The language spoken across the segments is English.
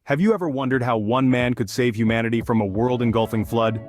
Have you ever wondered how one man could save humanity from a world-engulfing flood?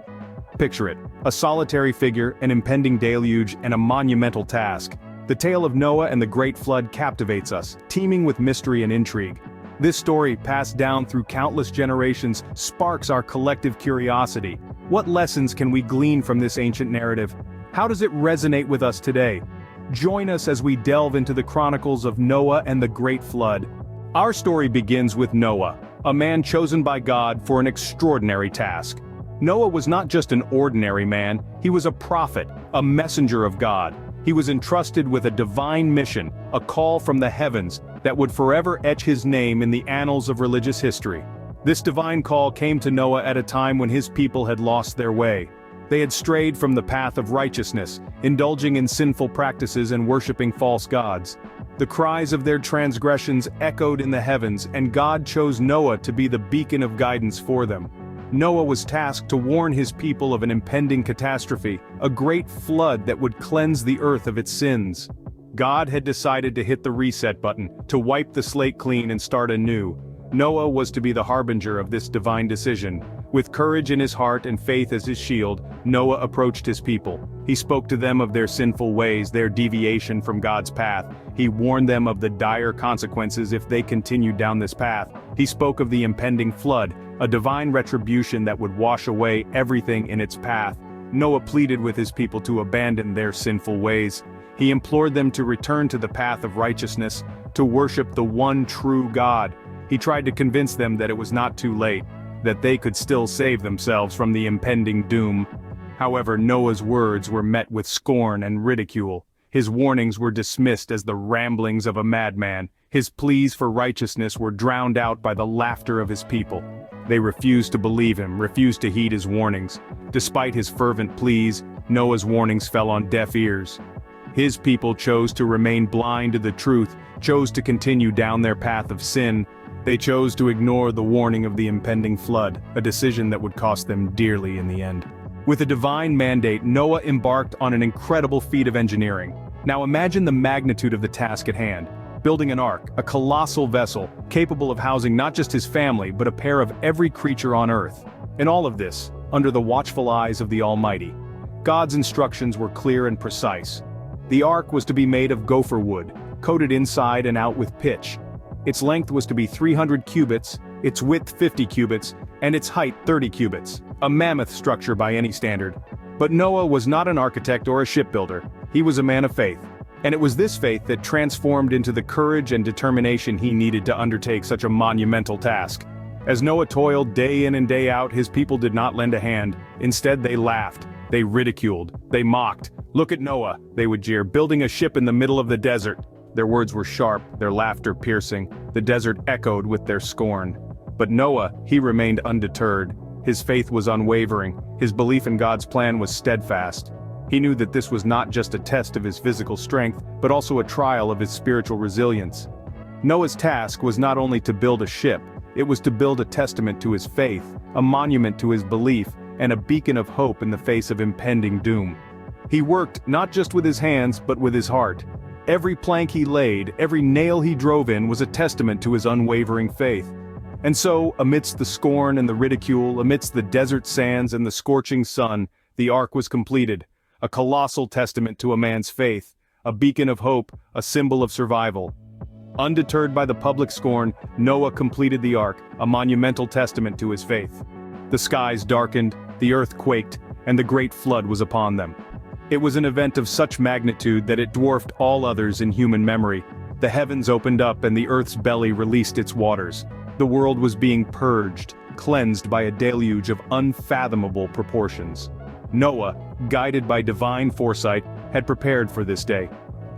Picture it, a solitary figure, an impending deluge, and a monumental task. The tale of Noah and the Great Flood captivates us, teeming with mystery and intrigue. This story, passed down through countless generations, sparks our collective curiosity. What lessons can we glean from this ancient narrative? How does it resonate with us today? Join us as we delve into the chronicles of Noah and the Great Flood. Our story begins with Noah, a man chosen by God for an extraordinary task. Noah was not just an ordinary man, he was a prophet, a messenger of God. He was entrusted with a divine mission, a call from the heavens, that would forever etch his name in the annals of religious history. This divine call came to Noah at a time when his people had lost their way. They had strayed from the path of righteousness, indulging in sinful practices and worshipping false gods. The cries of their transgressions echoed in the heavens, and God chose Noah to be the beacon of guidance for them. Noah was tasked to warn his people of an impending catastrophe, a great flood that would cleanse the earth of its sins. God had decided to hit the reset button, to wipe the slate clean and start anew. Noah was to be the harbinger of this divine decision. With courage in his heart and faith as his shield, Noah approached his people. He spoke to them of their sinful ways, their deviation from God's path. He warned them of the dire consequences if they continued down this path. He spoke of the impending flood, a divine retribution that would wash away everything in its path. Noah pleaded with his people to abandon their sinful ways. He implored them to return to the path of righteousness, to worship the one true God. He tried to convince them that it was not too late, that they could still save themselves from the impending doom. However, Noah's words were met with scorn and ridicule. His warnings were dismissed as the ramblings of a madman. His pleas for righteousness were drowned out by the laughter of his people. They refused to believe him, refused to heed his warnings. Despite his fervent pleas, Noah's warnings fell on deaf ears. His people chose to remain blind to the truth, chose to continue down their path of sin. They chose to ignore the warning of the impending flood, a decision that would cost them dearly in the end. With a divine mandate, Noah embarked on an incredible feat of engineering. Now imagine the magnitude of the task at hand. Building an ark, a colossal vessel, capable of housing not just his family, but a pair of every creature on earth. And all of this, under the watchful eyes of the Almighty. God's instructions were clear and precise. The ark was to be made of gopher wood, coated inside and out with pitch. Its length was to be 300 cubits, its width 50 cubits, and its height 30 cubits. A mammoth structure by any standard. But Noah was not an architect or a shipbuilder. He was a man of faith. And it was this faith that transformed into the courage and determination he needed to undertake such a monumental task. As Noah toiled day in and day out, his people did not lend a hand. Instead, they laughed, they ridiculed, they mocked. "Look at Noah," they would jeer, "building a ship in the middle of the desert." Their words were sharp, their laughter piercing. The desert echoed with their scorn. But Noah, he remained undeterred. His faith was unwavering. His belief in God's plan was steadfast. He knew that this was not just a test of his physical strength, but also a trial of his spiritual resilience. Noah's task was not only to build a ship, it was to build a testament to his faith, a monument to his belief, and a beacon of hope in the face of impending doom. He worked not just with his hands, but with his heart. Every plank he laid, every nail he drove in was a testament to his unwavering faith. And so, amidst the scorn and the ridicule, amidst the desert sands and the scorching sun, the ark was completed. A colossal testament to a man's faith, a beacon of hope, a symbol of survival. Undeterred by the public scorn, Noah completed the ark, a monumental testament to his faith. The skies darkened, the earth quaked, and the great flood was upon them. It was an event of such magnitude that it dwarfed all others in human memory. The heavens opened up and the earth's belly released its waters. The world was being purged, cleansed by a deluge of unfathomable proportions. Noah, guided by divine foresight, had prepared for this day.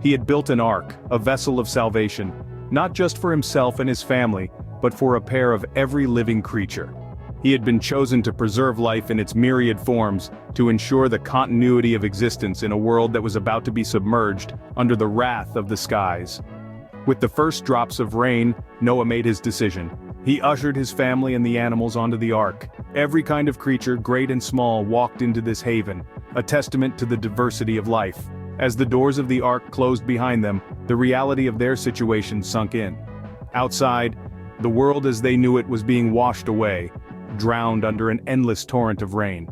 He had built an ark, a vessel of salvation, not just for himself and his family, but for a pair of every living creature. He had been chosen to preserve life in its myriad forms, to ensure the continuity of existence in a world that was about to be submerged under the wrath of the skies. With the first drops of rain, Noah made his decision. He ushered his family and the animals onto the ark. Every kind of creature, great and small, walked into this haven, a testament to the diversity of life. As the doors of the ark closed behind them, the reality of their situation sunk in. Outside, The world as they knew it was being washed away, drowned under an endless torrent of rain.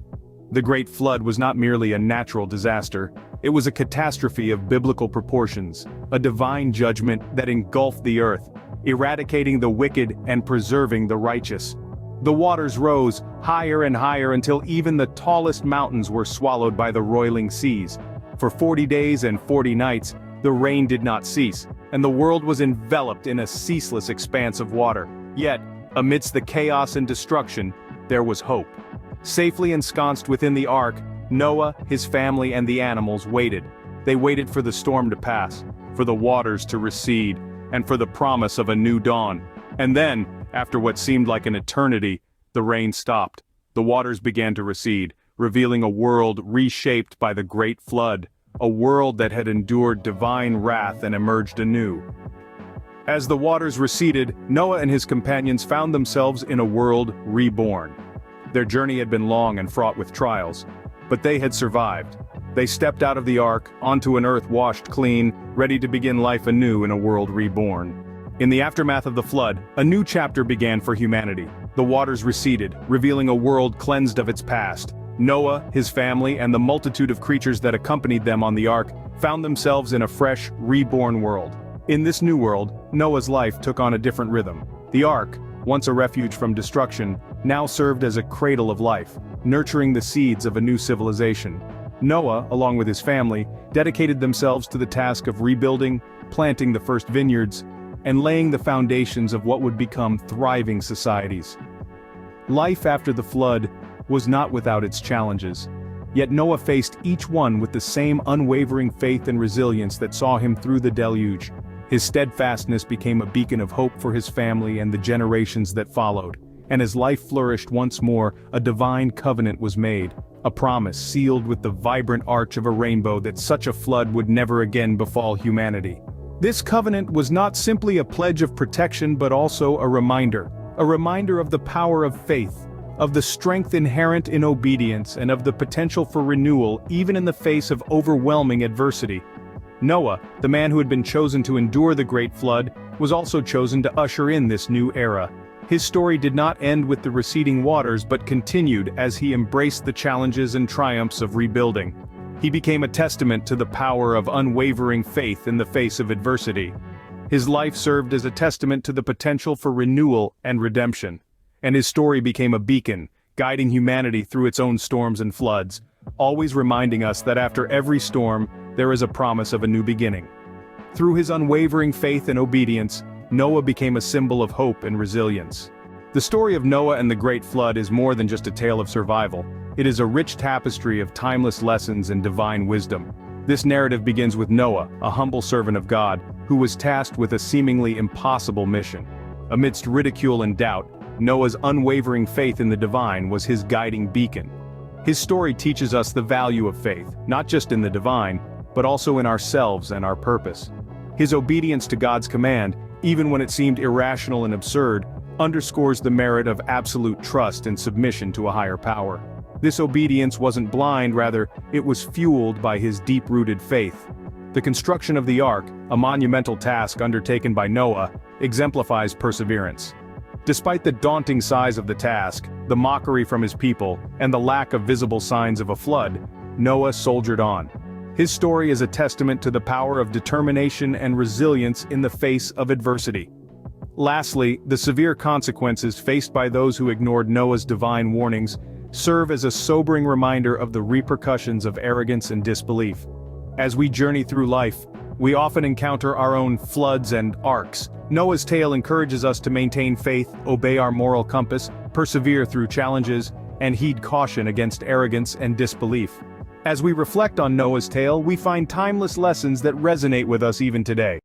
The Great Flood was not merely a natural disaster, it was a catastrophe of biblical proportions, a divine judgment that engulfed the earth, eradicating the wicked and preserving the righteous. The waters rose higher and higher until even the tallest mountains were swallowed by the roiling seas. For 40 days and 40 nights, the rain did not cease, and the world was enveloped in a ceaseless expanse of water. Yet, amidst the chaos and destruction, there was hope. Safely ensconced within the ark, Noah, his family and the animals waited. They waited for the storm to pass, for the waters to recede, and for the promise of a new dawn. And then, after what seemed like an eternity, the rain stopped. The waters began to recede, revealing a world reshaped by the Great Flood, a world that had endured divine wrath and emerged anew. As the waters receded, Noah and his companions found themselves in a world reborn. Their journey had been long and fraught with trials, but they had survived. They stepped out of the ark, onto an earth washed clean, ready to begin life anew in a world reborn. In the aftermath of the flood, a new chapter began for humanity. The waters receded, revealing a world cleansed of its past. Noah, his family, and the multitude of creatures that accompanied them on the ark found themselves in a fresh, reborn world. In this new world, Noah's life took on a different rhythm. The ark, once a refuge from destruction, now served as a cradle of life, nurturing the seeds of a new civilization. Noah, along with his family, dedicated themselves to the task of rebuilding, planting the first vineyards, and laying the foundations of what would become thriving societies. Life after the flood was not without its challenges, yet Noah faced each one with the same unwavering faith and resilience that saw him through the deluge. His steadfastness became a beacon of hope for his family and the generations that followed. And as life flourished once more, a divine covenant was made, a promise sealed with the vibrant arch of a rainbow that such a flood would never again befall humanity. This covenant was not simply a pledge of protection but also a reminder of the power of faith, of the strength inherent in obedience and of the potential for renewal even in the face of overwhelming adversity. Noah, the man who had been chosen to endure the Great Flood, was also chosen to usher in this new era. His story did not end with the receding waters but continued as he embraced the challenges and triumphs of rebuilding. He became a testament to the power of unwavering faith in the face of adversity. His life served as a testament to the potential for renewal and redemption. And his story became a beacon, guiding humanity through its own storms and floods, always reminding us that after every storm, there is a promise of a new beginning. Through his unwavering faith and obedience, Noah became a symbol of hope and resilience. The story of Noah and the Great Flood is more than just a tale of survival. It is a rich tapestry of timeless lessons and divine wisdom. This narrative begins with Noah, a humble servant of God, who was tasked with a seemingly impossible mission. Amidst ridicule and doubt, Noah's unwavering faith in the divine was his guiding beacon. His story teaches us the value of faith, not just in the divine, but also in ourselves and our purpose. His obedience to God's command, even when it seemed irrational and absurd, underscores the merit of absolute trust and submission to a higher power. This obedience wasn't blind, rather, it was fueled by his deep-rooted faith. The construction of the ark, a monumental task undertaken by Noah, exemplifies perseverance. Despite the daunting size of the task, the mockery from his people, and the lack of visible signs of a flood, Noah soldiered on. His story is a testament to the power of determination and resilience in the face of adversity. Lastly, the severe consequences faced by those who ignored Noah's divine warnings serve as a sobering reminder of the repercussions of arrogance and disbelief. As we journey through life, we often encounter our own floods and arcs. Noah's tale encourages us to maintain faith, obey our moral compass, persevere through challenges, and heed caution against arrogance and disbelief. As we reflect on Noah's tale, we find timeless lessons that resonate with us even today.